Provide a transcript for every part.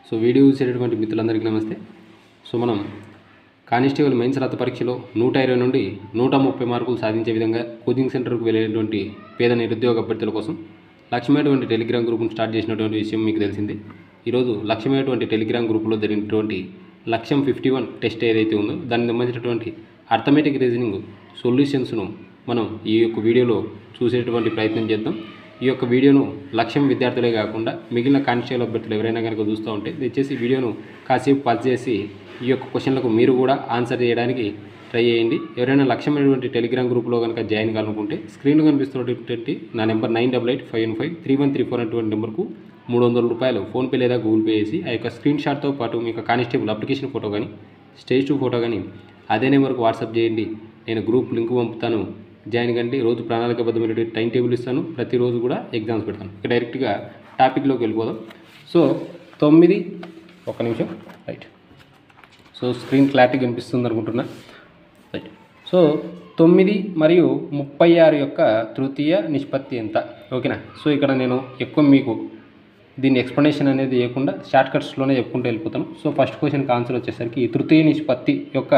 So video చూసేటటువంటి మిత్రులందరికీ నమస్తే. సో మనం కానిస్టేబుల్ మెయిన్స్ రాత పరీక్షలో 120 నుండి 130 మార్కులు సాధించే విధంగా కోచింగ్ సెంటర్కు వెళ్ళేటువంటి పేద నిరుద్యోగ అభ్యర్థుల కోసం లక్ష్యమైనటువంటి టెలిగ్రామ్ గ్రూప్ను స్టార్ట్ చేసినటువంటి విషయం మీకు తెలిసింది. ఈరోజు లక్ష్యమైనటువంటి టెలిగ్రామ్ గ్రూప్లో జరిగినటువంటి లక్ష్యం 51 టెస్ట్ ఏదైతే ఉందో దానికి సంబంధించినటువంటి అర్థమెటిక్ రీజనింగ్ సొల్యూషన్స్ను మనం ఈ యొక్క వీడియోలో చూసేటువంటి ప్రయత్నం చేద్దాం. ఈ యొక్క వీడియోను లక్ష్యం విద్యార్థులే కాకుండా మిగిలిన కానిస్టేబుల్ అభ్యర్థులు ఎవరైనా కనుక చూస్తూ ఉంటే దయచేసి వీడియోను కాసేపు పాజ్ చేసి ఈ యొక్క క్వశ్చన్లకు మీరు కూడా ఆన్సర్ చేయడానికి ట్రై చేయండి. ఎవరైనా లక్ష్యమైనటువంటి టెలిగ్రామ్ గ్రూప్లో కనుక జాయిన్ కావాలనుకుంటే స్క్రీన్లో కనిపిస్తున్నటువంటి నా నెంబర్ 9885153134 అటువంటి నెంబర్కు 300 రూపాయలు ఫోన్పే లేదా గూగుల్ పే చేసి ఆ యొక్క స్క్రీన్ షాట్తో పాటు మీకు కానిస్టేబుల్ అప్లికేషన్ ఫోటో కానీ స్టేజ్ 2 ఫోటో కానీ అదే నెంబర్కు వాట్సాప్ చేయండి. నేను గ్రూప్ లింక్ పంపుతాను, జాయిన్ కండి. రోజు ప్రణాళికబద్ధమైనటువంటి టైం టేబుల్ ఇస్తాను, ప్రతిరోజు కూడా ఎగ్జామ్స్ పెడతాను. ఇక డైరెక్ట్గా టాపిక్లోకి వెళ్ళిపోదాం. సో 9 ఒక్క నిమిషం రైట్. సో స్క్రీన్ క్లారిటీ కనిపిస్తుంది అనుకుంటున్నా రైట్. సో 9 మరియు 36 యొక్క తృతీయ నిష్పత్తి ఎంత? ఓకేనా. సో ఇక్కడ నేను ఎక్కువ మీకు దీన్ని ఎక్స్ప్లెనేషన్ అనేది చేయకుండా షార్ట్ కట్స్లోనే చెప్పుకుంటూ వెళ్ళిపోతాను. సో ఫస్ట్ క్వశ్చన్కి ఆన్సర్ వచ్చేసరికి తృతీయ నిష్పత్తి యొక్క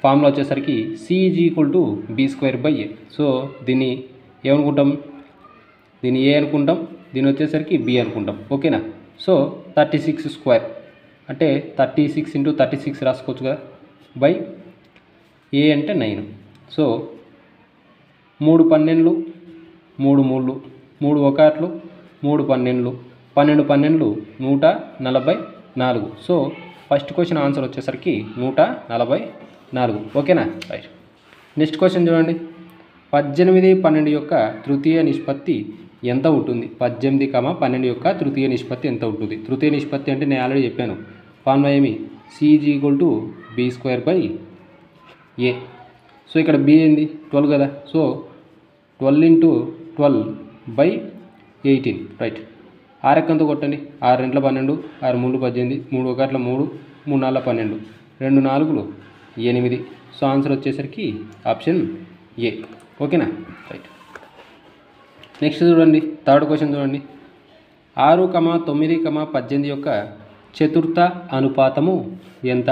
ఫార్ములా వచ్చేసరికి C=B²/A. సో దీన్ని ఏమనుకుంటాం? దీన్ని A అనుకుంటాం, దీన్ని వచ్చేసరికి B అనుకుంటాం. ఓకేనా. సో 36² అంటే 36 × 36 రాసుకోవచ్చు కదా, బై A అంటే 9. So 3 12, 3 3, 3 1, 3 12, 12 12, 144. So first question answer వచ్చేసరికి 144. ఓకేనా రైట్. నెక్స్ట్ క్వశ్చన్ చూడండి. 18, 12 యొక్క తృతీయ నిష్పత్తి ఎంత ఉంటుంది? 18, 12 యొక్క తృతీయ నిష్పత్తి ఎంత ఉంటుంది? తృతీయ నిష్పత్తి అంటే నేను ఆల్రెడీ చెప్పాను, ఫార్ములా ఏమి? C=B²/A. సో ఇక్కడ B ఏంది? 12 కదా. So 12 × 12/18 right. 6 ఎక్కంతో కొట్టండి. 6 2 12, 6 3 18, 3 1 3, 3 4 12, 2 4 8. సో ఆన్సర్ వచ్చేసరికి ఆప్షన్ A. ఓకేనా రైట్. నెక్స్ట్ చూడండి, థర్డ్ క్వశ్చన్ చూడండి. 6, 9, 18 యొక్క చతుర్థ అనుపాతము ఎంత?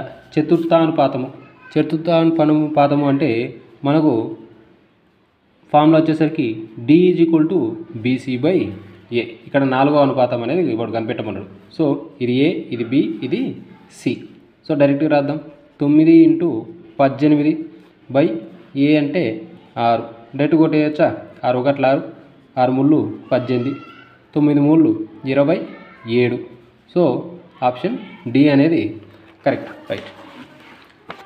చతుర్థానుపాతము అంటే మనకు ఫార్ములా వచ్చేసరికి D=BC/A. ఇక్కడ 4వ అనుపాతం అనేది ఇప్పుడు కనిపెట్టమన్నాడు. సో ఇది A, ఇది B, ఇది C. సో డైరెక్ట్గా రాద్దాం. 9 × 18/A అంటే 6. డైరెక్ట్ కొట్టేయచ్చా? 6 1 6, 6 3 18, 9 3 27. సో ఆప్షన్ D అనేది కరెక్ట్ రైట్.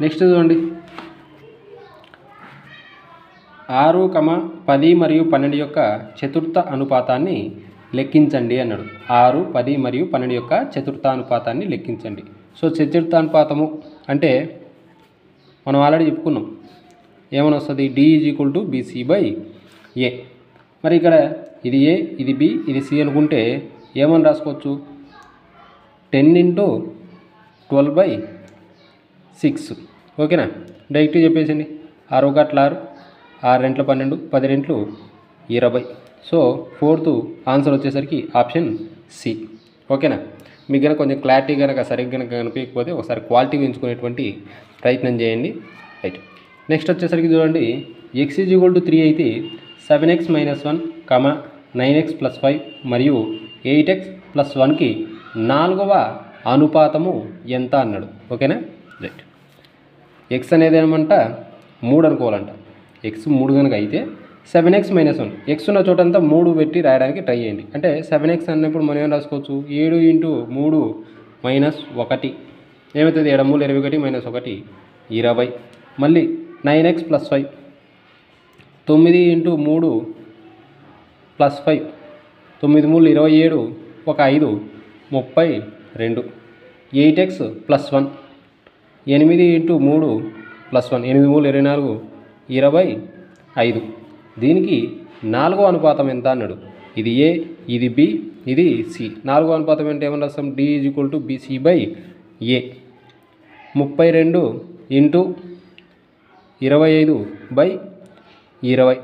నెక్స్ట్ చూడండి. 6, 10 మరియు 12 యొక్క చతుర్థ అనుపాతాన్ని లెక్కించండి అన్నాడు. 6, 10 మరియు 12 యొక్క చతుర్థానుపాతాన్ని లెక్కించండి. సో చతుర్థానుపాతము అంటే మనం ఆల్రెడీ చెప్పుకున్నాం, ఏమని వస్తుంది? D=BC/A. మరి ఇక్కడ ఇది A, ఇది B, ఇది C అనుకుంటే ఏమని రాసుకోవచ్చు? 10 × 12/6. ఓకేనా. డైరెక్ట్గా చెప్పేసింది. 6 1 6, 6 2 12, 10 2 20. సో ఫోర్త్ ఆన్సర్ వచ్చేసరికి ఆప్షన్ C. ఓకేనా. మీకు కనుక కొంచెం క్లారిటీ కనుక సరిగ్గా కనుక కనిపించకపోతే ఒకసారి క్వాలిటీ పెంచుకునేటువంటి ప్రయత్నం చేయండి రైట్. నెక్స్ట్ వచ్చేసరికి చూడండి. X = 3 అయితే 7x - 1, 9x + 5 మరియు 8x + 1కి 4వ అనుపాతము ఎంత అన్నాడు. ఓకేనా రైట్. X అనేది ఏమంట? 3 అనుకోవాలంట. X 3 కనుక అయితే 7x - 1, X ఉన్న చోటంతా 3 పెట్టి రాయడానికి ట్రై చేయండి. అంటే 7x అన్నప్పుడు మనం ఏం రాసుకోవచ్చు? 7 × 3 - 1 ఏమవుతుంది? 7 3 21 - 1 20. మళ్ళీ 9x + 5, 9 × 3 + 5, 9 3 27, 1 5 32. 8x + 1, 8 × 3 + 1, 8 3 24, 25. దీనికి 4వ అనుపాతం ఎంత అన్నాడు? ఇది A, ఇది B, ఇది C. 4వ అనుపాతం అంటే ఏమన్నా రాస్తాం? D=BC/A. 32 × 25/20.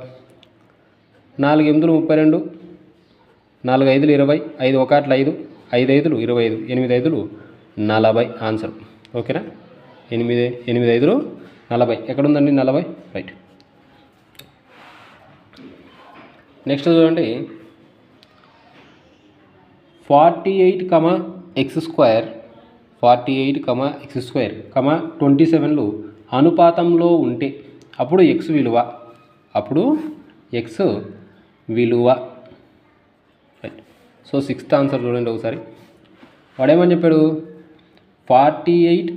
4 8 32, 4 5 20, 5 1 5, 5 5 25, 8 5 40 ఆన్సర్. ఓకేనా, 8 5 40. ఎక్కడ ఉందండి 40? రైట్. నెక్స్ట్ చూడండి, 48, x², 48, x², 27లు అనుపాతంలో ఉంటే అప్పుడు x విలువ రైట్. సో 6th ఆన్సర్ చూడండి ఒకసారి. వాడేమని చెప్పాడు, 48,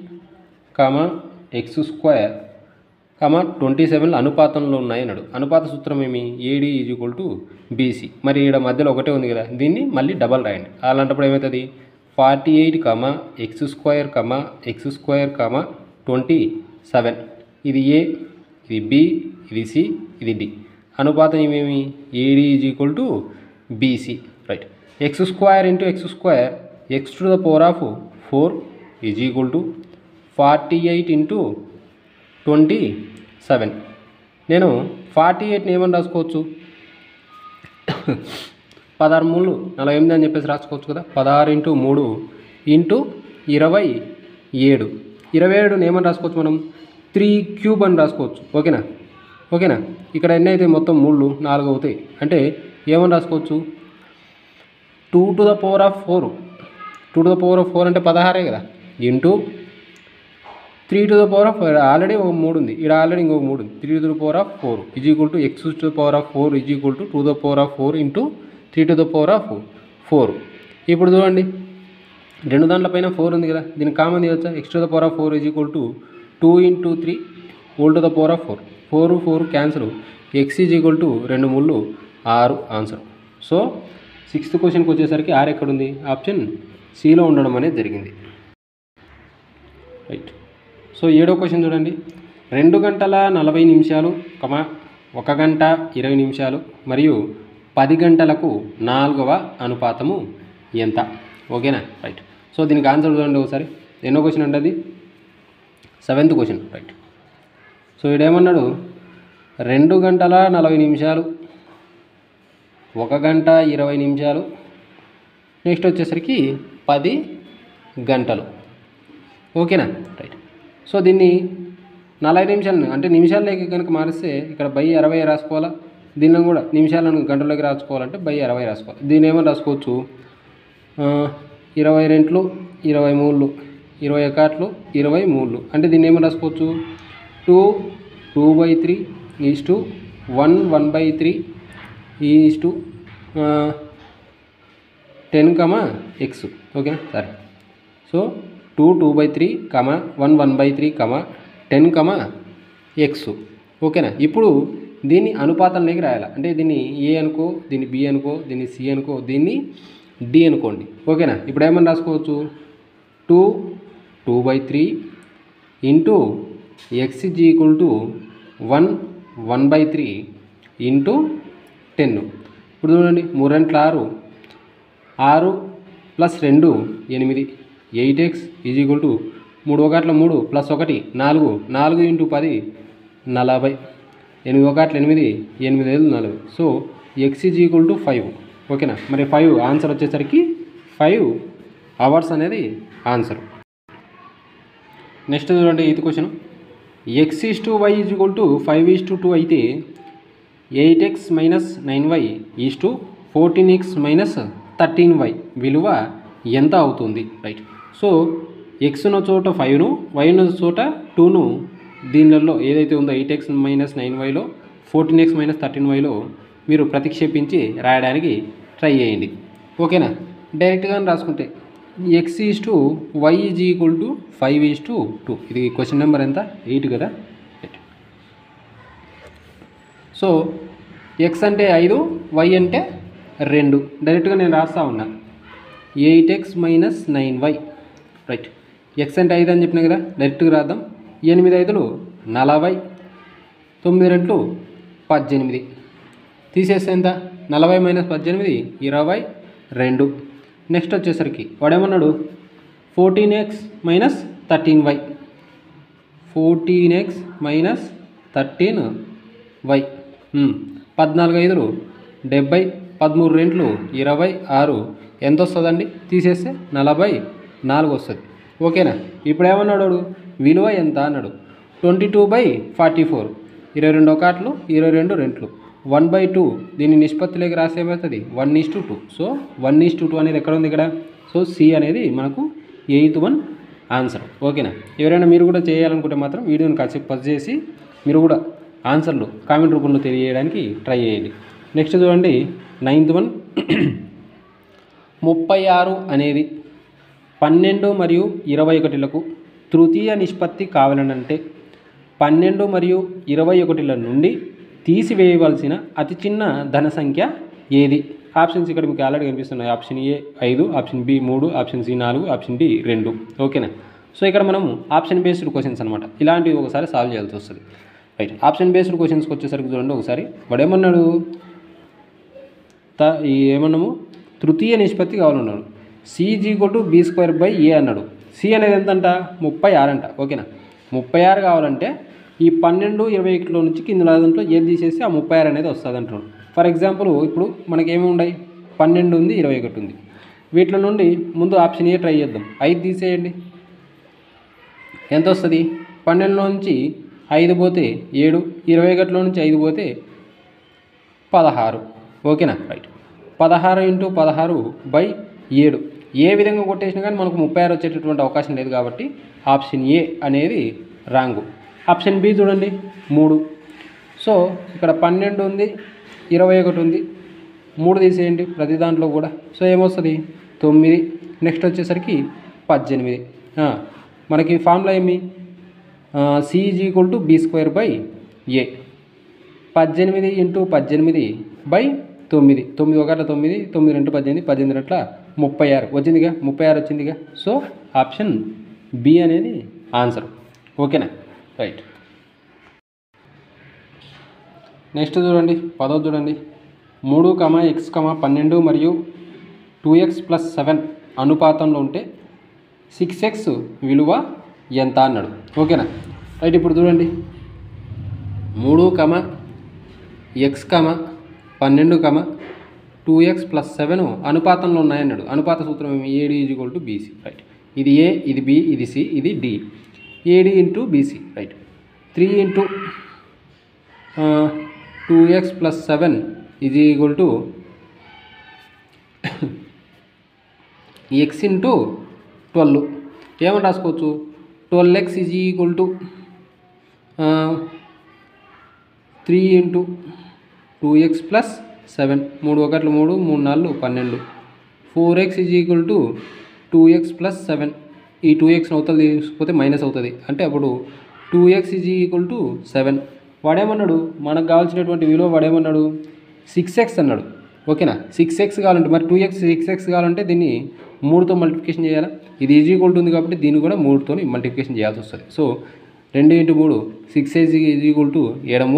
x², 27లు అనుపాతంలో ఉన్నాయి అన్నాడు. అనుపాత సూత్రం ఏమి, AD = BC. మరి ఇక్కడ మధ్యలో ఒకటే ఉంది కదా, దీన్ని మళ్ళీ డబల్ రాయండి. అలాంటప్పుడు ఏమవుతుంది, 48, x², x², 27. ఇది A, ఇది B, ఇది C, ఇది D. అనుపాతం ఏమేమి, AD = BC. Right. x² × x², x⁴ = 48 × 27. నేను 48ని ఏమని రాసుకోవచ్చు, 16 3 48 అని చెప్పేసి రాసుకోవచ్చు కదా. 16 × 3 × 27. 27ని ఏమని రాసుకోవచ్చు మనం, 3³ అని రాసుకోవచ్చు. ఓకేనా. ఇక్కడ ఎన్ని అయితే మొత్తం 3 4 అవుతాయి. అంటే ఏమని రాసుకోవచ్చు, 2⁴. 2⁴ అంటే 16 కదా, ఇంటూ 3⁴. ఆల్రెడీ ఒక 3 ఉంది, ఇక్కడ ఆల్రెడీ ఇంకొక 3 ఉంది. 3⁴ = x⁴ = 2⁴ × 3⁴. ఇప్పుడు చూడండి, రెండు దాంట్ల పైన 4 ఉంది కదా, దీన్ని కామన్ తీయవచ్చా. x⁴ = 2 × 3 4⁴. 4 4 cancel. x = 2 3 6 answer. So 6th క్వశ్చన్కి వచ్చేసరికి 6 ఎక్కడుంది, ఆప్షన్ సిలో ఉండడం అనేది జరిగింది. రైట్. సో 7వ క్వశ్చన్ చూడండి, 2 గంటల 40 నిమిషాలు, 1 గంట 20 నిమిషాలు మరియు 10 గంటలకు 4వ అనుపాతము ఎంత? ఓకేనా. రైట్. సో దీనికి ఆన్సర్ చూడండి ఒకసారి. ఎన్నో క్వశ్చన్ అంటే అది 7th క్వశ్చన్. రైట్. సో ఇదేమన్నాడు, 2 గంటల 40 నిమిషాలు, 1 గంట 20 నిమిషాలు, నెక్స్ట్ వచ్చేసరికి 10 గంటలు. ఓకేనా. రైట్. సో దీన్ని 40 నిమిషాలను అంటే నిమిషాల్లోకి కనుక మారిస్తే ఇక్కడ 60 రాసుకోవాలా, దీన్ని కూడా నిమిషాలను గంటల్లోకి రాసుకోవాలంటే 60 రాసుకోవాలి. దీన్ని ఏమని రాసుకోవచ్చు, 20 2 23, 21 23. అంటే దీన్ని ఏమని రాసుకోవచ్చు, 2/3 1 1/3 10, x. ఓకేనా. సరే. So 2 2/3, 1 1/3, 10, x. ఓకేనా. ఇప్పుడు దీన్ని అనుపాతంలోకి రాయాలి. అంటే దీన్ని A అనుకో, దీన్ని B అనుకో, దీన్ని C అనుకో, దీన్ని D అనుకోండి. ఓకేనా. ఇప్పుడు ఏమని రాసుకోవచ్చు, 2 2/3 x = 1 1/3 10. ఇప్పుడు చూడండి, 3 2 6, 6 + 2 8, 8x = 3 1 3 + 1 4, 4 × 10 40, 8 1 8, 8 5 40. So x = 5. ఓకేనా. మరి 5 ఆన్సర్ వచ్చేసరికి 5 అవర్స్ అనేది ఆన్సర్. నెక్స్ట్ చూడండి 8th క్వశ్చన్, x/y = 5:2 అయితే 8x - 9y 14x - 13y విలువ ఎంత అవుతుంది? రైట్. సో x ఉన్న చోట 5ను, y ఉన్న చోట 2ను దీనిలో ఏదైతే ఉందో 8x - 9yలో 14x - 13yలో మీరు ప్రతిక్షేపించి రాయడానికి ట్రై చేయండి. ఓకేనా. డైరెక్ట్గా రాసుకుంటే x/y = 5:2. ఇది క్వశ్చన్ నెంబర్ ఎంత, 8 కదా. సో x అంటే 5, y అంటే 2. డైరెక్ట్గా నేను రాస్తా ఉన్నా 8x - 9y. రైట్. x అంటే 5 అని చెప్పినా కదా, డైరెక్ట్గా రాద్దాం. 8 5 40, 9 2 18. తీసేస్తే ఎంత, 40 - 18 22. నెక్స్ట్ వచ్చేసరికి వాడేమన్నాడు, 14x - 13y. 14x - 13y. 14 5 70, 13 2 26, ఎంత వస్తుందండి? తీసేస్తే 44 వస్తుంది. ఓకేనా? ఇప్పుడు ఏమన్నాడు? విలువ ఎంత అన్నాడు. 22/44, 22 ఒకట్లు 22 రెంట్లు 1/2. దీన్ని నిష్పత్తిలోకి రాస్తే ఏమవుతుంది? 1:2. సో 1:2 అనేది ఎక్కడ ఉంది ఇక్కడ? సో సి అనేది మనకు 8th వన్ ఆన్సర్. ఓకేనా? ఎవరైనా మీరు కూడా చేయాలనుకుంటే మాత్రం వీడియోని కాసేపు పజ్ చేసి మీరు కూడా ఆన్సర్లు కామెంట్ రూపంలో తెలియజేయడానికి ట్రై చేయండి. నెక్స్ట్ చూడండి 9th వన్. 36 అనేది 12 మరియు 21లకు తృతీయ నిష్పత్తి కావాలనంటే 12 మరియు 21ల నుండి తీసివేయవలసిన అతి చిన్న ధన సంఖ్య ఏది? ఆప్షన్స్ ఇక్కడ మీకు ఆల్రెడీ కనిపిస్తున్నాయి. Option A 5, option B 3, option C 4, option D 2. ఓకేనా? సో ఇక్కడ మనము ఆప్షన్ బేస్డ్ క్వశ్చన్స్ అనమాట. ఇలాంటివి ఒకసారి సాల్వ్ చేయాల్సి వస్తుంది. రైట్. ఆప్షన్ బేస్డ్ క్వశ్చన్స్కి వచ్చేసరికి చూడండి ఒకసారి వాడు ఏమన్నాడు? ఏమన్నాము? తృతీయ నిష్పత్తి కావాలన్నాడు. సి = b² అన్నాడు. సి అనేది ఎంతంట? 36 అంట. ఓకేనా? 36 కావాలంటే ఈ 12, 21లో నుంచి కింద దాంట్లో ఏది తీసేసి ఆ 36 అనేది వస్తుంది అంటున్నాడు. ఫర్ ఎగ్జాంపుల్ ఇప్పుడు మనకి ఏమి ఉన్నాయి? 12 ఉంది, 21 ఉంది. వీటిలో నుండి ముందు ఆప్షన్ ఏ ట్రై చేద్దాం. 5 తీసేయండి. ఎంత వస్తుంది? 12లో నుంచి 5 పోతే 7, 21లో నుంచి 5 పోతే 16. ఓకేనా? రైట్. 16 × 16/7. ఏ విధంగా కొట్టేసినా కానీ మనకు 36 వచ్చేటటువంటి అవకాశం లేదు కాబట్టి ఆప్షన్ ఏ అనేది రాంగు. ఆప్షన్ బి చూడండి 3. సో ఇక్కడ 12 ఉంది, 21 ఉంది. 3 తీసేయండి ప్రతి దాంట్లో కూడా. సో ఏమొస్తుంది? 9. నెక్స్ట్ వచ్చేసరికి 18. మనకి ఫార్ములా ఏమి? C = b² 18 × 18/9. 9 ఒకట్ల 9, 9 2 18, 18 2 36 వచ్చిందిగా. 36 వచ్చిందిగా. సో ఆప్షన్ బి అనేది ఆన్సర్. ఓకేనా? రైట్. నెక్స్ట్ చూడండి 10వ చూడండి. 3, x, 12 మరియు 2x + 7 అనుపాతంలో ఉంటే 6x విలువ ఎంత అన్నాడు. ఓకేనా? రైట్. ఇప్పుడు చూడండి 3, x, 12, 2x + 7 అనుపాతంలో ఉన్నాయన్నాడు. అనుపాత సూత్రం ఏమి? AD = BC. రైట్. ఇది ఏ, ఇది బి, ఇది సి, ఇది D. AD × BC. Right. 3 × 2x + 7 = x × 12. ఏమని రాసుకోవచ్చు? 12x = 3 × 2x + 7. 3 ఒకట్లు 3, 3 4 12. 4x = 2x + 7. ఈ 2x అవతల తీసుకపోతే మైనస్ అవుతుంది. అంటే అప్పుడు 2x = 7. వాడేమన్నాడు? మనకు కావాల్సినటువంటి విలువ వాడేమన్నాడు? 6x అన్నాడు. ఓకేనా? 6x కావాలంటే మరి 2x 6x కావాలంటే దీన్ని 3తో మల్టిప్లికేషన్ చేయాలా? ఇది = ఉంది కాబట్టి దీన్ని కూడా 3తో మల్టిప్లికేషన్ చేయాల్సి వస్తుంది. So 2 × 3 6x = 7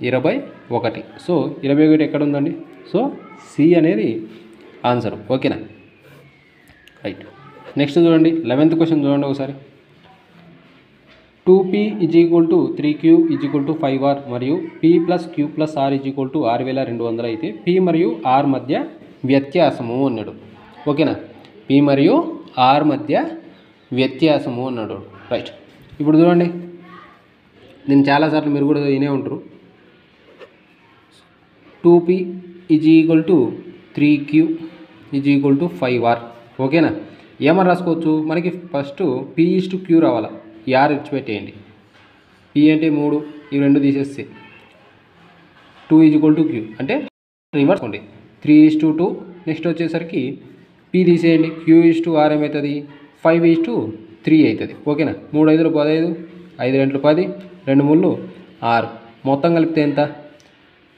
21. సో 21 ఎక్కడ ఉందండి? సో సి అనేది ఆన్సర్. ఓకేనా? రైట్. నెక్స్ట్ చూడండి 11th క్వశ్చన్ చూడండి ఒకసారి. 2p = 3q = 5r మరియు p + q + r = 6200 అయితే p మరియు r మధ్య వ్యత్యాసము అన్నాడు. ఓకేనా? p మరియు r మధ్య వ్యత్యాసము అన్నాడు. రైట్. ఇప్పుడు చూడండి నేను చాలాసార్లు మీరు కూడా వినే ఉంటారు. 2p = 3q = 5r. ఓకేనా? ఏమని రాసుకోవచ్చు? మనకి ఫస్ట్ p/q రావాలా. ఈ r ఇచ్చిపెట్టేయండి. p అంటే 3, ఈ 2 తీసేస్తే 2 = q అంటే రివర్స్ అండి. 3:2. నెక్స్ట్ వచ్చేసరికి p తీసేయండి. q/r ఏమవుతుంది? 5:3 అవుతుంది. ఓకేనా? 3 5 15, 5 2 10, 2 3 6. మొత్తం కలిపితే ఎంత?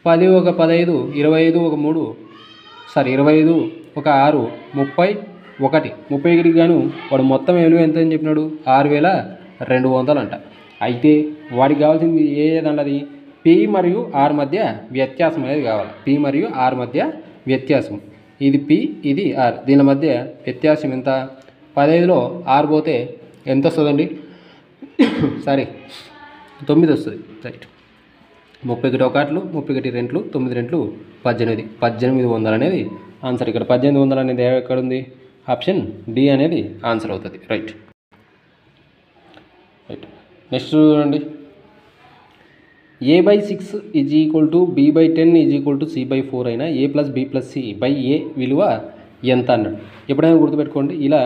10 1 15, 25 1 3, 25 1 6, 31. 31కి గాను వాడు మొత్తం విలువ ఎంత అని చెప్పినాడు? 6200 అంట. అయితే వాడికి కావాల్సింది ఏదన్నది? p మరియు r మధ్య వ్యత్యాసం అనేది కావాలి. p మరియు r మధ్య వ్యత్యాసం. ఇది p, ఇది r. దీని మధ్య వ్యత్యాసం ఎంత? 15లో 6 పోతే ఎంత వస్తుందండి? సారీ 9 వస్తుంది. రైట్. 31 ఒకట్లు 31 రెంట్లు 9 రెంట్లు 18. 1800 అనేది ఆన్సర్. ఇక్కడ 1800 అనేది ఎక్కడ ఉంది? ఆప్షన్ డి అనేది ఆన్సర్ అవుతుంది. రైట్. నెక్స్ట్ చూడండి, a/6 = b/10 = c/4 అయినా a+b+c/a విలువ ఎంత అన్నాడు. ఎప్పుడైనా గుర్తుపెట్టుకోండి, ఇలా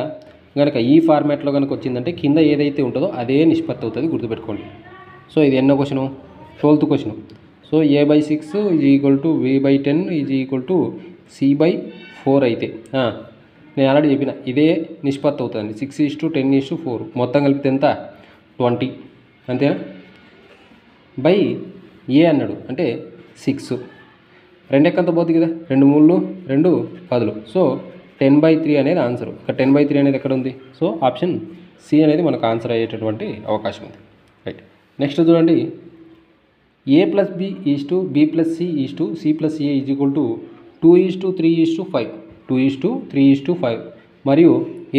కనుక ఈ ఫార్మాట్లో కనుక వచ్చిందంటే కింద ఏదైతే ఉంటుందో అదే నిష్పత్తి అవుతుంది, గుర్తుపెట్టుకోండి. సో ఇది ఎన్నో question? 12th question. So a/6 = b/10 = c/4 అయితే నేను ఆల్రెడీ చెప్పిన ఇదే నిష్పత్తి అవుతుంది. 6:10:4 మొత్తం కలిపితే ఎంత? 20 అంతేనా? బై ఏ అన్నాడు అంటే 6. 2 ఎక్కంత పోతుంది కదా, 2 3 2 10. సో 10/3 అనేది ఆన్సర్. ఇక్కడ 10/3 అనేది ఎక్కడ ఉంది? సో ఆప్షన్ సి అనేది మనకు ఆన్సర్ అయ్యేటటువంటి అవకాశం ఉంది. రైట్. నెక్స్ట్ చూడండి, a+b = b+c/c+a = 2:3:5 2:3:5 మరియు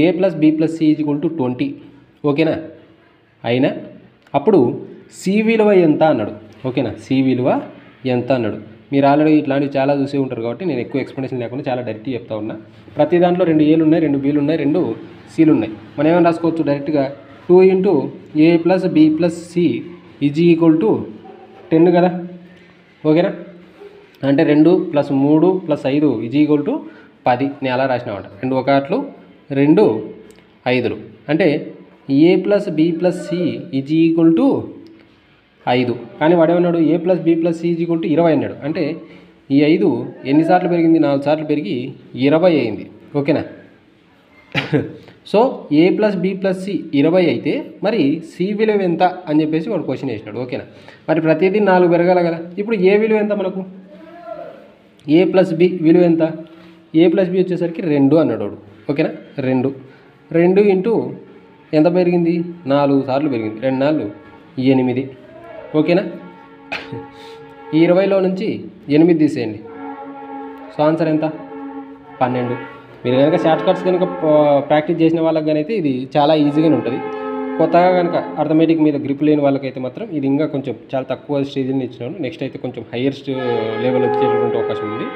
a+b+c = 20. ఓకేనా? అయినా అప్పుడు సి విలువ ఎంత అన్నాడు. ఓకేనా? సి విలువ ఎంత అన్నాడు. మీరు ఆల్రెడీ ఇట్లాంటివి చాలా చూసే ఉంటారు కాబట్టి నేను ఎక్కువ ఎక్స్ప్లెనేషన్ లేకుండా చాలా డైరెక్ట్గా చెప్తా ఉన్నా. ప్రతి దాంట్లో 2 ఏలు ఉన్నాయి, 2 బీలు ఉన్నాయి, 2 సీలు ఉన్నాయి. మనం ఏమైనా రాసుకోవచ్చు డైరెక్ట్గా 2 × a+b+c = 10 కదా. ఓకేనా? అంటే 2 + 3 + 5 = 10. నేను అలా రాసినామంట. 2 1 2 5 అంటే a+b+c = 5. కానీ వాడేమన్నాడు? a+b+c = 20 అన్నాడు. అంటే ఈ 5 ఎన్నిసార్లు పెరిగింది? 4 సార్లు పెరిగి 20 అయింది. ఓకేనా? సో a+b+c 20 అయితే మరి సి విలువ ఎంత అని చెప్పేసి వాడు క్వశ్చన్ వేసినాడు. ఓకేనా? మరి ప్రతిదీ 4 పెరగాలి కదా. ఇప్పుడు ఏ విలువ ఎంత మనకు? a+b విలువ ఎంత? a+b వచ్చేసరికి 2 అన్నాడు వాడు. ఓకేనా? 2 ఇంటూ ఎంత పెరిగింది? 4 సార్లు పెరిగింది. 2 4 8. ఓకేనా? ఈ 20లో నుంచి 8 తీసేయండి. సో ఆన్సర్ ఎంత? 12. మీరు కనుక షార్ట్ కట్స్ కనుక ప్రాక్టీస్ చేసిన వాళ్ళకి కానీ అయితే ఇది చాలా ఈజీగానే ఉంటుంది. కొత్తగా కనుక అర్థమెటిక్ మీద గ్రిప్ లేని వాళ్ళకైతే మాత్రం ఇది ఇంకా కొంచెం చాలా తక్కువ స్టేజ్ని ఇచ్చినాను. నెక్స్ట్ అయితే కొంచెం హయ్యర్ లెవెల్ వచ్చేటటువంటి అవకాశం ఉంది.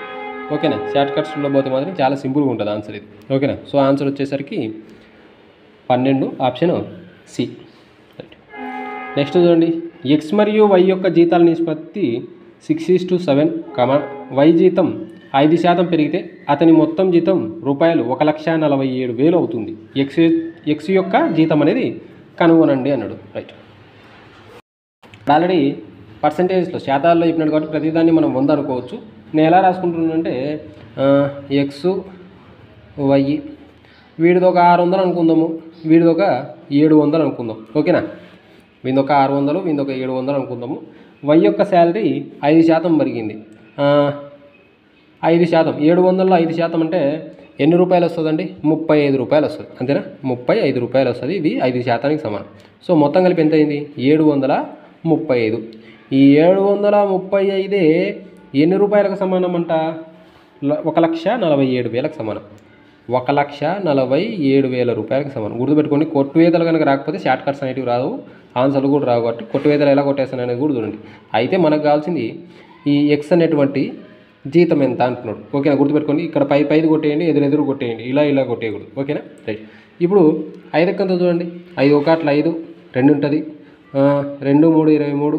ఓకేనా? షార్ట్ కట్స్లో పోతే మాత్రం చాలా సింపుల్గా ఉంటుంది ఆన్సర్ ఇది. ఓకేనా? సో ఆన్సర్ వచ్చేసరికి 12 ఆప్షన్ సి. నెక్స్ట్ చూడండి, ఎక్స్ మరియు వై యొక్క జీతాల నిష్పత్తి 6:7, వై జీతం 5% పెరిగితే అతని మొత్తం జీతం రూపాయలు 1,47,000 అవుతుంది. ఎక్స్ యొక్క జీతం అనేది కనుగొనండి అన్నాడు. రైట్. ఆల్రెడీ పర్సంటేజ్లో శాతాల్లో చెప్పినాడు కాబట్టి ప్రతిదాన్ని మనం 100 అనుకోవచ్చు. నేను ఎలా రాసుకుంటున్నానంటే ఎక్స్ వై వీడిది ఒక 600 అనుకుందాము, వీడిది ఒక 700 అనుకుందాం. ఓకేనా? వీంది ఒక 600, వీంది ఒక 700 అనుకుందాము. వై యొక్క శాలరీ 5% పెరిగింది. 5%, 700లో 5% అంటే ఎన్ని రూపాయలు వస్తుందండి? 35 రూపాయలు వస్తుంది. అంతేనా? 35 రూపాయలు వస్తుంది. ఇది 5%కి సమానం. సో మొత్తం కలిపి ఎంత అయింది? 735. ఈ 735 ఎన్ని రూపాయలకు సమానం అంట? 1,47,000కి సమానం. 1,47,000 రూపాయలకు సమానం. గుర్తుపెట్టుకోండి, కొట్టువేతలు కనుక రాకపోతే షార్ట్ కట్స్ అనేటివి రావు, ఆన్సర్లు కూడా రావు. కాబట్టి కొట్టువేతలు ఎలా కొట్టేస్తాను అనేది కూడా చూడండి. అయితే మనకు కావాల్సింది ఈ ఎక్స్ అనేటువంటి జీతం ఎంత అంటున్నాడు. ఓకేనా? గుర్తుపెట్టుకోండి, ఇక్కడ పైది కొట్టేయండి, ఎదురు కొట్టేయండి, ఇలా కొట్టేయకూడదు. ఓకేనా? రైట్. ఇప్పుడు 5 ఎక్కంతో చూడండి. 5 1 5 2 ఉంటుంది. 2 3 23,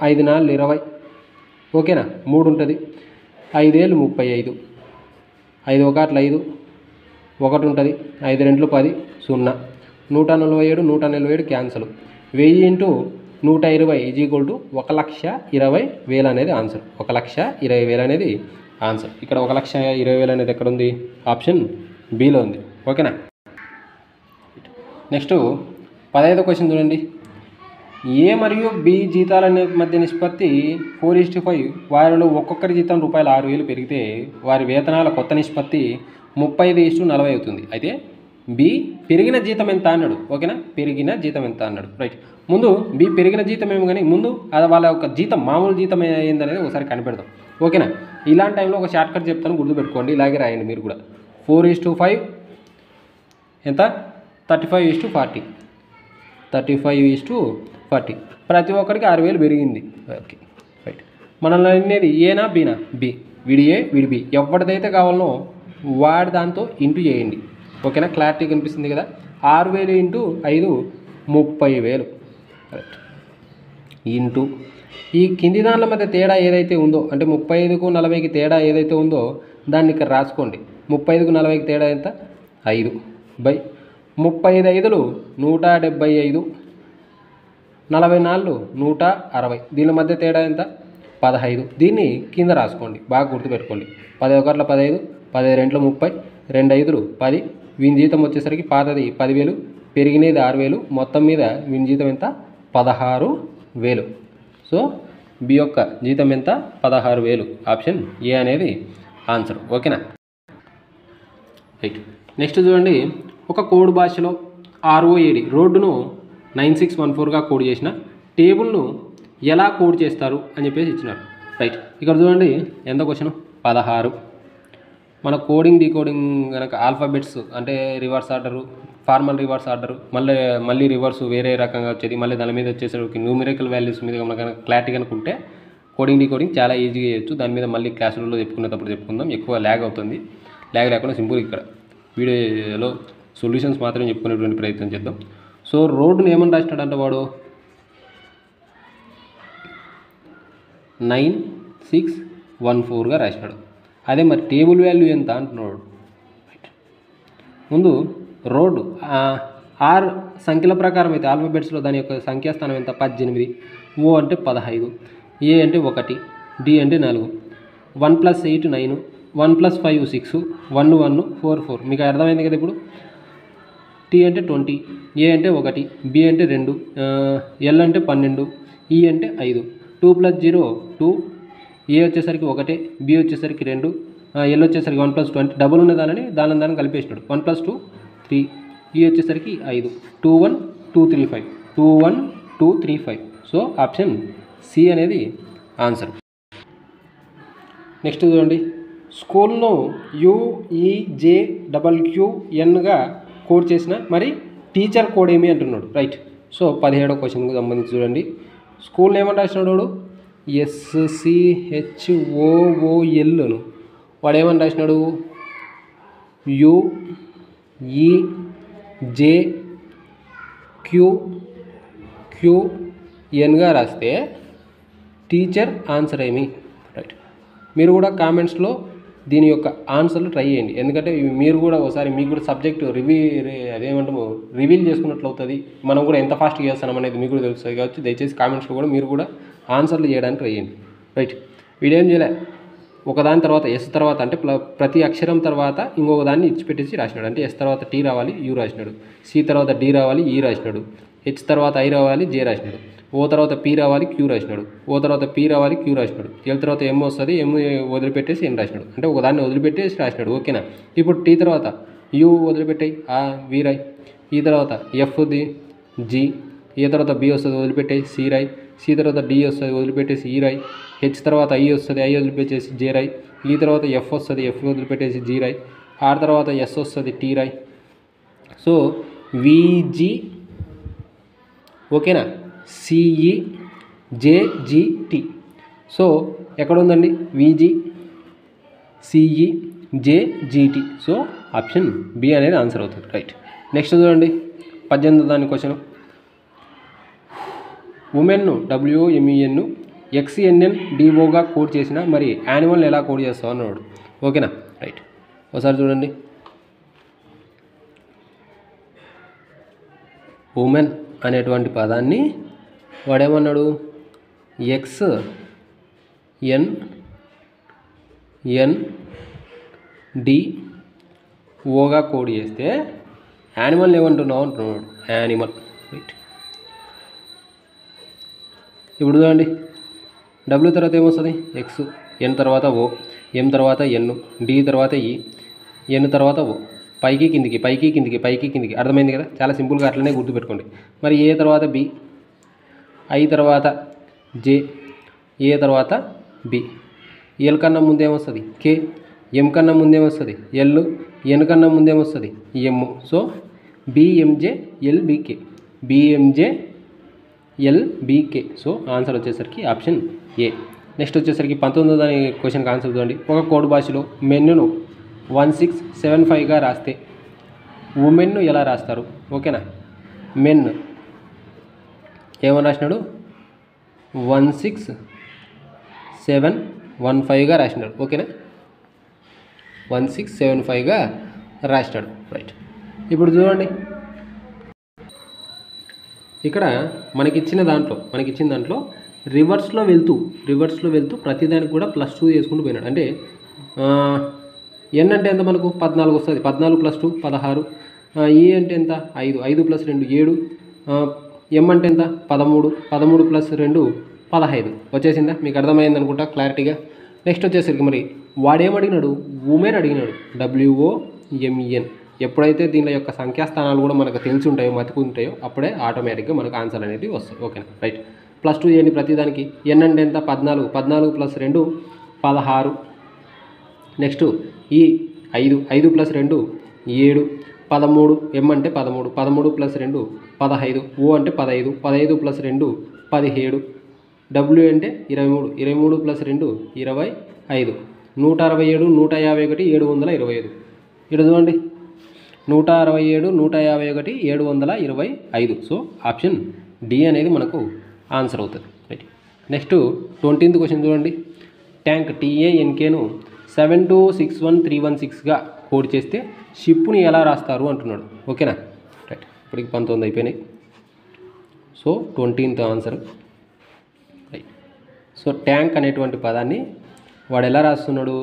5 4 20. ఓకేనా? 3 ఉంటుంది. 5 ఏళ్ళు 35. 5 1 5 1 ఉంటుంది. 5 2 10 0. 147 147 క్యాన్సల్. 1000 × 120 = 1,20,000 అనేది ఆన్సర్. 1,20,000 అనేది ఆన్సర్. ఇక్కడ 1,20,000 అనేది ఎక్కడ ఉంది? ఆప్షన్ బిలో ఉంది. ఓకేనా? నెక్స్ట్ 15వ క్వశ్చన్ చూడండి. ఏ మరియు బి జీతాల మధ్య నిష్పత్తి 4:5. వారిలో ఒక్కొక్కరి జీతం రూపాయలు 6,000 పెరిగితే వారి వేతనాల కొత్త నిష్పత్తి 35:40 అవుతుంది. అయితే బి పెరిగిన జీతం ఎంత అన్నాడు. ఓకేనా? పెరిగిన జీతం ఎంత అన్నాడు. రైట్. ముందు బి పెరిగిన జీతం ఏమో కానీ ముందు అది వాళ్ళ యొక్క జీతం మామూలు జీతం ఏందనేది ఒకసారి కనిపెడదాం. ఓకేనా? ఇలాంటి టైంలో ఒక షార్ట్ కట్ చెప్తాను, గుర్తుపెట్టుకోండి. ఇలాగే రాయండి మీరు కూడా. 4:5 ఎంత? 35:40. 35:40. ప్రతి ఒక్కరికి 6,000 పెరిగింది. ఓకే. రైట్. మనల్ని అనేది ఏనా బీనా? బి. వీడి ఏ వీడి బి ఎవరిదైతే కావాలనో వాడి దాంతో ఇంటూ చేయండి. ఓకేనా, క్లారిటీ కనిపిస్తుంది కదా. 6,000 ఇంటూ 5 30,000 కరెక్ట్. ఇంటూ ఈ కింది దానిల మధ్య తేడా ఏదైతే ఉందో అంటే 35కు 40కి తేడా ఏదైతే ఉందో దాన్ని ఇక్కడ రాసుకోండి. 35కు 40కి తేడా ఎంత 5 బై 35 175 44 160 దీని మధ్య తేడా ఎంత 15. దీన్ని కింద రాసుకోండి, బాగా గుర్తుపెట్టుకోండి. 10 1 15, 10 2 30, 2 5 10. వీని జీతం వచ్చేసరికి పాతది 10,000, పెరిగినది 6,000, మొత్తం మీద వీని జీతం ఎంత 16,000. సో బి యొక్క జీతం ఎంత 16,000. ఆప్షన్ ఏ అనేది ఆన్సర్. ఓకేనా. రైట్. నెక్స్ట్ చూడండి, ఒక కోడ్ భాషలో ROAD రోడ్డును 9614గా కోడ్ చేసిన టేబుల్ను ఎలా కోడ్ చేస్తారు అని చెప్పేసి ఇచ్చినారు. రైట్. ఇక్కడ చూడండి ఎంత క్వశ్చన్ 16. మన కోడింగ్ డీకోడింగ్ కనుక ఆల్ఫాబెట్స్ అంటే reverse order, formal reverse order, మళ్ళీ రివర్స్ వేరే రకంగా వచ్చేది, మళ్ళీ దాని మీద వచ్చేసరికి న్యూమరికల్ వాల్యూస్ మీద కనుక క్లారిటీ కనుకుంటే కోడింగ్ డీకోడింగ్ చాలా ఈజీగా చేయొచ్చు. దాని మీద మళ్ళీ క్లాస్ రూమ్లో చెప్పుకునేటప్పుడు చెప్పుకుందాం. ఎక్కువ ల్యాగ్ అవుతుంది. ల్యాగ్ లేకుండా సింపుల్ ఇక్కడ వీడియోలో సొల్యూషన్స్ మాత్రం చెప్పుకునేటువంటి ప్రయత్నం చేద్దాం. సో రోడ్డును ఏమని రాసినాడంటే వాడు 9614గా రాసినాడు. అదే మరి టేబుల్ వాల్యూ ఎంత అంటున్నాడు. ముందు రోడ్డు 6 సంఖ్యల ప్రకారం అయితే ఆల్ఫాబెట్స్లో దాని యొక్క సంఖ్యాస్థానం ఎంత 18, ఓ అంటే 15, ఏ అంటే 1, డి అంటే 4, 1 + 8 9, 1 + 5 6, 1 1 4 4. మీకు అర్థమైంది కదా. ఇప్పుడు టీ అంటే 20, ఏ అంటే 1, బి అంటే 2, ఎల్ అంటే 12, ఈ అంటే 5. 2 + 0 2, ఏ వచ్చేసరికి 1, బి వచ్చేసరికి 2, ఎల్ వచ్చేసరికి 1 + 2 అంటే డబుల్ ఉన్న దాన్ని కలిపేసినాడు. 1 + 2 3, ఈ వచ్చేసరికి 5. 2 1 2 3 5, 2 1 2 3 5. సో ఆప్షన్ సి అనేది ఆన్సర్. నెక్స్ట్ చూడండి, స్కూల్ను UEJQQNగా కోడ్ చేసిన మరి టీచర్ కోడ్ ఏమి అంటున్నాడు. రైట్. సో 17వ క్వశ్చన్కి సంబంధించి చూడండి, స్కూల్ని ఏమని రాసినాడు SCHOOLను వాడు ఏమని రాసినాడు UEJQQNగా రాస్తే టీచర్ ఆన్సర్ ఏమి. రైట్. మీరు కూడా కామెంట్స్లో దీని యొక్క ఆన్సర్లు ట్రై చేయండి. ఎందుకంటే మీరు కూడా ఒకసారి మీకు కూడా సబ్జెక్ట్ రివీల్ చేసుకున్నట్లు అవుతుంది. మనం కూడా ఎంత ఫాస్ట్గా చేస్తున్నాం అనేది మీకు కూడా తెలుస్తుంది కాబట్టి దయచేసి కామెంట్స్లో కూడా మీరు కూడా ఆన్సర్లు చేయడానికి ట్రై చేయండి. రైట్. వీడేం చేయలే, ఒకదాని తర్వాత ఎస్ తర్వాత అంటే ప్రతి అక్షరం తర్వాత ఇంకొక దాన్ని ఇచ్చిపెట్టేసి రాసినాడు. అంటే ఎస్ తర్వాత టీ రావాలి, యూ రాసినాడు. సి తర్వాత డి రావాలి, ఈ రాసినాడు. హెచ్ తర్వాత ఐ రావాలి, జే రాసినాడు. ఓ తర్వాత పి రావాలి, క్యూ రాసినాడు. ఓ తర్వాత పి రావాలి, క్యూ రాసినాడు. ఎల్ తర్వాత ఎం వస్తుంది, ఎం వదిలిపెట్టేసి ఎన్ రాసినాడు. అంటే ఒక దాన్ని వదిలిపెట్టేసి రాసినాడు. ఓకేనా. ఇప్పుడు టీ తర్వాత యూ వదిలిపెట్టాయి, వి రాయ్. ఈ తర్వాత ఎఫ్ది జి, ఏ తర్వాత బి వస్తుంది వదిలిపెట్టేసి సి రాయ్. సి తర్వాత డి వస్తుంది వదిలిపెట్టేసి ఈ రాయ్. హెచ్ తర్వాత ఐ వస్తుంది, ఐ వదిలిపెట్టేసి జే రాయ్. ఈ తర్వాత ఎఫ్ వస్తుంది, ఎఫ్ వదిలిపెట్టేసి జీ రాయ్. ఆర్ తర్వాత ఎస్ వస్తుంది, టీ రాయ్. సో విజి, ఓకేనా, సిఈ జేజిటి. సో ఎక్కడ ఉందండి విజి సిఈ జేజిటి. సో ఆప్షన్ బి అనేది ఆన్సర్ అవుతుంది. రైట్. నెక్స్ట్ చూడండి 18వ దాని క్వశ్చన్, ఉమెన్ను WOMENను XNNDOగా కోడ్ చేసిన మరి యానిమల్ని ఎలా కోడ్ చేస్తావు అన్నాడు. ఓకేనా. రైట్. ఒకసారి చూడండి, ఉమెన్ అనేటువంటి పదాన్ని వాడేమన్నాడు XNNDOగా కోడ్ చేస్తే యానిమల్ ఏమంటున్నావు అంటున్నాడు. యానిమల్. రైట్. ఇప్పుడు చూడండి, డబ్ల్యూ తర్వాత ఏమొస్తుంది ఎక్స్, ఎన్ తర్వాత ఓ, ఎం తర్వాత ఎన్, డి తర్వాత ఈ, ఎన్ తర్వాత ఓ. పైకి కిందికి పైకి కిందికి పైకి కిందికి. అర్థమైంది కదా. చాలా సింపుల్గా అట్లనే గుర్తుపెట్టుకోండి. మరి ఏ తర్వాత బి, ఐ తర్వాత జే, ఏ తర్వాత బి. ఎల్ కన్నా ముందేమొస్తుంది కే, ఎం కన్నా ముందేమొస్తుంది ఎల్, ఎన్ కన్నా ముందేమొస్తుంది ఎమ్. సో బిఎంజే ఎల్బికే, బిఎంజే ఎల్బికే. సో ఆన్సర్ వచ్చేసరికి ఆప్షన్ ఏ. నెక్స్ట్ వచ్చేసరికి 19వ దాని క్వశ్చన్కి ఆన్సర్ చూడండి. ఒక కోడ్ భాషలో మెన్ను 1675గా రాస్తే ఉమెన్ను ఎలా రాస్తారు? ఓకేనా, మెన్ ఏమని రాసినాడు? 16715గా రాసినాడు. ఓకేనా, 1675గా రాసినాడు. రైట్. ఇప్పుడు చూడండి, ఇక్కడ మనకిచ్చిన దాంట్లో రివర్స్లో వెళ్తూ ప్రతిదానికి కూడా +2 చేసుకుంటూ పోయినాడు. అంటే ఎన్ అంటే ఎంత మనకు 14 వస్తుంది. 14 + 2 16. ఈ అంటే ఎంత 5. 5 + 2 7. ఎం అంటే ఎంత 13. 13 + 2 15 వచ్చేసిందా? మీకు అర్థమైంది అనుకుంటా క్లారిటీగా. నెక్స్ట్ వచ్చేసరికి మరి వాడేమడిగినాడు? ఉమెన్ అడిగినాడు. WOMEN. ఎప్పుడైతే దీని యొక్క సంఖ్యాస్థానాలు కూడా మనకు తెలిసి ఉంటాయో, మతికుంటాయో, అప్పుడే ఆటోమేటిక్గా మనకు ఆన్సర్ అనేది వస్తాయి. ఓకేనా, రైట్. +2 చేయండి ప్రతిదానికి. ఎన్ అంటే ఎంత 14. 14 + 2 16. నెక్స్ట్ ఈ 5. 5 + 2 7. 13. ఎం అంటే 13. 13 + 2 15. ఓ అంటే 15. 15 + 2 17. W అంటే 23. 23 + 2 25. 167 151 725. ఇక్కడ చూడండి, 167 151 725. సో ఆప్షన్ డి అనేది మనకు ఆన్సర్ అవుతుంది. రైట్. నెక్స్ట్ 20th క్వశ్చన్ చూడండి. ట్యాంక్ TANKను 7261316గా కోడ్ చేస్తే షిప్ని ఎలా రాస్తారు అంటున్నాడు. ఓకేనా, రైట్. ఇప్పటికి 19 అయిపోయినాయి. So 20th answer. Right. So tank అనేటువంటి పదాన్ని వాడు ఎలా రాస్తున్నాడు?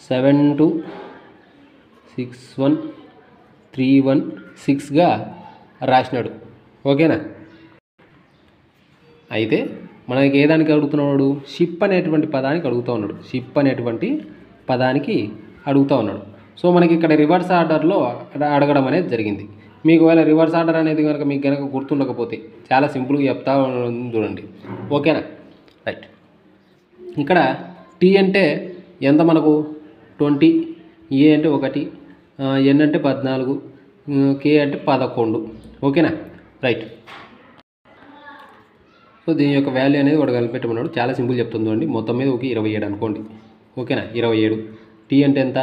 7261316గా రాసినాడు. ఓకేనా, అయితే మనకి ఏ దానికి అడుగుతున్నాడు? షిప్ అనేటువంటి పదానికి అడుగుతూ ఉన్నాడు. సో మనకి ఇక్కడ రివర్స్ ఆర్డర్లో అడగడం అనేది జరిగింది. మీకు ఒకవేళ రివర్స్ ఆర్డర్ అనేది మీకు కనుక గుర్తుండకపోతే చాలా సింపుల్గా చెప్తా చూడండి. ఓకేనా, రైట్. ఇక్కడ టీ అంటే ఎంత మనకు 20. ఏ అంటే 1. ఎన్ అంటే 14. కే అంటే 11. ఓకేనా, రైట్. సో దీని యొక్క వాల్యూ అనేది వాడు కలిపెట్టమన్నాడు. చాలా సింపుల్ చెప్తుంది చూడండి. మొత్తం మీద 27 అనుకోండి. ఓకేనా, 27. టీ అంటే ఎంత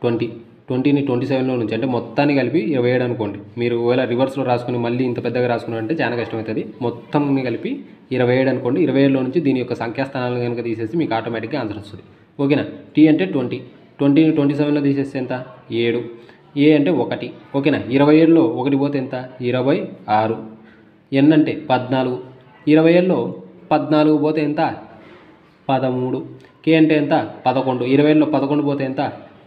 20. 20ని 27లో నుంచి అంటే మొత్తాన్ని కలిపి 27 అనుకోండి. మీరు ఒకవేళ రివర్స్లో రాసుకుని మళ్ళీ ఇంత పెద్దగా రాసుకున్నారంటే చాలా కష్టమవుతుంది. మొత్తంని కలిపి 27 అనుకోండి. 27లో నుంచి దీని యొక్క సంఖ్యాస్థానాలను కనుక తీసేసి మీకు ఆటోమేటిక్గా ఆన్సర్ వస్తుంది. ఓకేనా, టీ అంటే 20. 20ని 27లో తీసేస్తే ఎంత 7. ఏ అంటే 1. ఓకేనా, 27లో 1 పోతే ఎంత 26. ఎన్ అంటే 14. 27లో 14 పోతే ఎంత 13. కే అంటే ఎంత 11. 20లో 11 పోతే ఎంత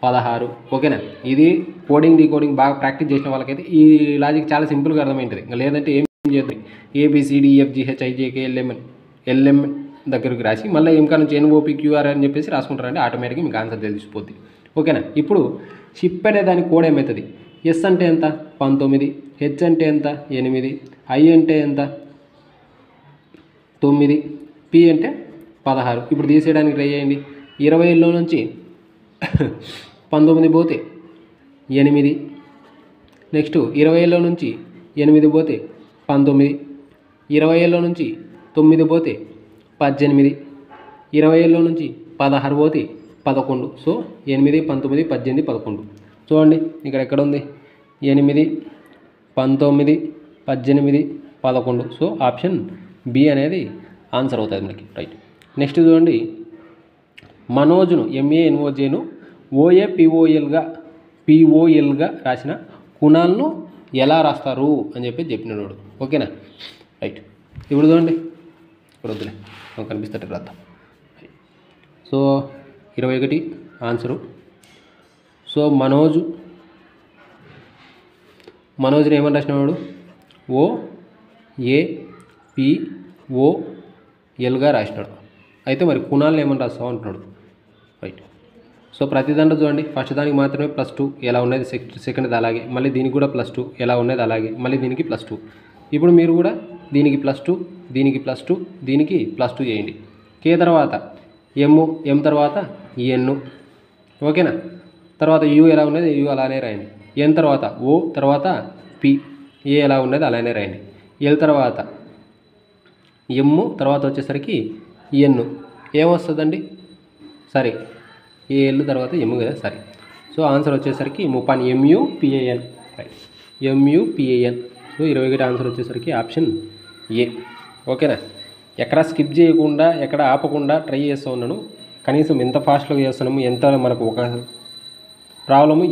16. ఓకేనా, ఇది కోడింగ్ డీకోడింగ్ బాగా ప్రాక్టీస్ చేసిన వాళ్ళకైతే ఈ లాజిక్ చాలా సింపుల్గా అర్థమైంటుంది. ఇంకా లేదంటే ఏం చేద్దాం, ABCDEFGHIJKLM దగ్గరికి రాసి మళ్ళీ ఇంకా నుంచి NOPQR అని చెప్పేసి రాసుకుంటారంటే ఆటోమేటిక్గా మీకు ఆన్సర్ తెలిసిపోద్ది. ఓకేనా, ఇప్పుడు షిప్ అనే దాని కోడ్ ఏమవుతుంది? ఎస్ అంటే ఎంత 19. హెచ్ అంటే ఎంత 8. ఐ అంటే ఎంత 9. పి అంటే 16. ఇప్పుడు తీసేయడానికి ట్రై చేయండి. 20లో నుంచి 19 పోతే 8. నెక్స్ట్ 20లో నుంచి 8 పోతే 19. 20లో నుంచి 9 పోతే 18. 20లో నుంచి 16 పోతే 11. సో 8 19 18 11. చూడండి ఇక్కడ ఎక్కడ ఉంది 8 19 18 11. సో ఆప్షన్ బి అనేది ఆన్సర్ అవుతుంది మనకి. రైట్. నెక్స్ట్ చూడండి, మనోజ్ను MANOJను OAPOLగా రాసిన కుణాలను ఎలా రాస్తారు అని చెప్పినాడు. ఓకేనా, రైట్. ఇప్పుడు చూడండి, ఇక్కడ వద్దులే కనిపిస్తట్టు రాద్దాం. So 21 answer. సో మనోజ్ని ఏమని రాసినవాడు? OAPOLగా రాసినాడు. అయితే మరి కుణాలను ఏమని రాస్తావు అంటున్నాడు. రైట్. సో ప్రతి దాంట్లో చూడండి, ఫస్ట్ దానికి మాత్రమే +2 ఎలా ఉన్నది, సెకండ్ అలాగే, మళ్ళీ దీనికి కూడా +2 ఎలా ఉన్నది అలాగే, మళ్ళీ దీనికి +2. ఇప్పుడు మీరు కూడా దీనికి +2 దీనికి +2 దీనికి +2 చేయండి. కే తర్వాత ఎం తర్వాత ఎన్. ఓకేనా, తర్వాత యూ ఎలా ఉన్నది యూ అలానే రాయండి. ఎన్ తర్వాత ఓ తర్వాత పి, ఏ ఎలా ఉన్నది అలానే రాయండి. ఎల్ తర్వాత ఎమ్ తర్వాత వచ్చేసరికి ఎన్ ఏమొస్తుందండి? సరే, ఏ ఎల్ తర్వాత ఎమ్ కదా, సరే. సో ఆన్సర్ వచ్చేసరికి ముపాన్, ఎంయుపిఏఎన్, రైట్, ఎంయుపిఏఎన్. సో 21 ఆన్సర్ వచ్చేసరికి ఆప్షన్ ఏ. ఓకేనా? ఎక్కడ స్కిప్ చేయకుండా, ఎక్కడ ఆపకుండా ట్రై చేస్తూ ఉన్నాను. కనీసం ఎంత ఫాస్ట్గా చేస్తున్నాము, ఎంత మనకు ఒక ప్రాబ్లము